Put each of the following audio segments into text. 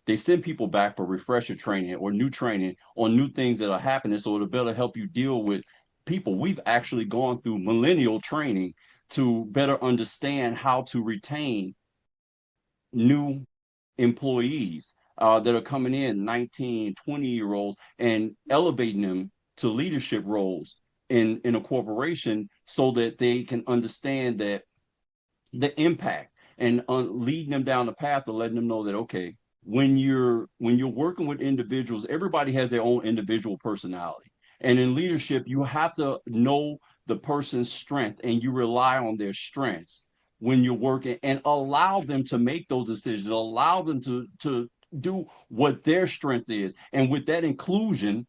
they send people back for refresher training or new training on new things that are happening so it'll better help you deal with people. We've actually gone through millennial training to better understand how to retain new employees that are coming in 19, 20-year-olds and elevating them to leadership roles in a corporation so that they can understand that the impact and leading them down the path of letting them know that, okay, when you're working with individuals, everybody has their own individual personality. And in leadership, you have to know the person's strength and you rely on their strengths when you're working and allow them to make those decisions, allow them to do what their strength is. And with that inclusion,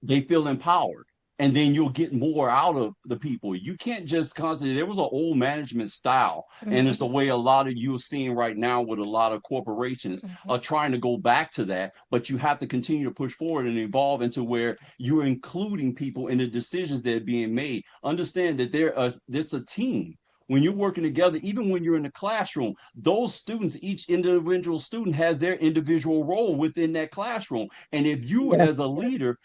they feel empowered. And then you'll get more out of the people. You can't just constantly, there was an old management style, and it's the way a lot of you are seeing right now with a lot of corporations are trying to go back to that. But you have to continue to push forward and evolve into where you're including people in the decisions that are being made. Understand that there's a team. When you're working together, even when you're in the classroom, those students, each individual student has their individual role within that classroom. And if you, Yes. as a leader,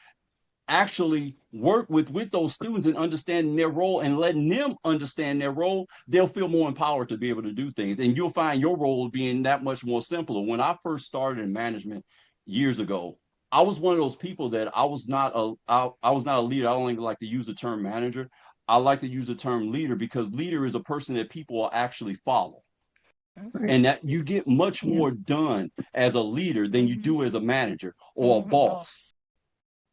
actually work with those students and understanding their role and letting them understand their role, they'll feel more empowered to be able to do things. And you'll find your role being that much more simpler. When I first started in management years ago, I was one of those people that I was not a leader. I don't even like to use the term manager. I like to use the term leader because leader is a person that people will actually follow. Right. And that you get much Yeah. more done as a leader than you do as a manager or a boss.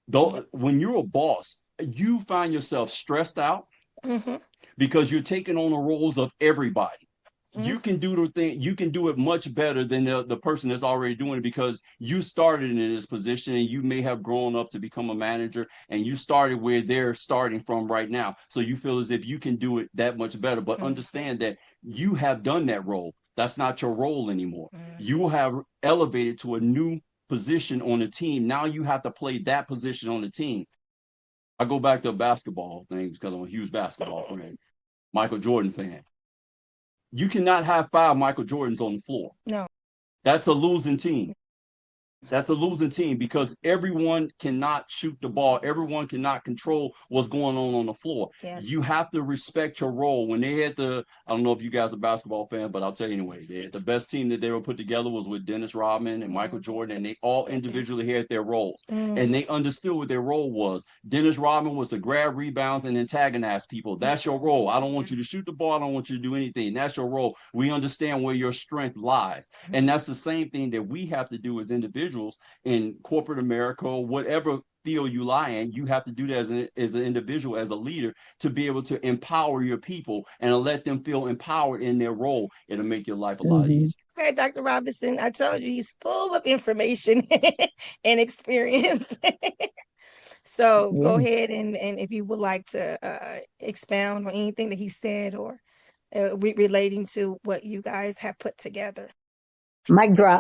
Though when you're a boss, you find yourself stressed out because you're taking on the roles of everybody. You can do the thing, you can do it much better than the person that's already doing it because you started in this position and you may have grown up to become a manager and you started where they're starting from right now. So you feel as if you can do it that much better, but understand that you have done that role. That's not your role anymore. You have elevated to a new position on the team. Now you have to play that position on the team. I go back to basketball things because I'm a huge basketball fan, Michael Jordan fan. You cannot have five Michael Jordans on the floor. No. That's a losing team. That's a losing team because everyone cannot shoot the ball. Everyone cannot control what's going on the floor. Yes. You have to respect your role. When they had I don't know if you guys are basketball fan, but I'll tell you anyway, the best team that they were put together was with Dennis Rodman and Michael Jordan, and they all individually had their roles. And they understood what their role was. Dennis Rodman was to grab rebounds and antagonize people. That's your role. I don't want you to shoot the ball. I don't want you to do anything. That's your role. We understand where your strength lies. And that's the same thing that we have to do as individuals in corporate America or whatever field you lie in. You have to do that as an individual, as a leader, to be able to empower your people and let them feel empowered in their role. It'll make your life a lot easier. Okay, Dr. Robinson, I told you he's full of information and experience. So go ahead and if you would like to expound on anything that he said or relating to what you guys have put together. Mic drop.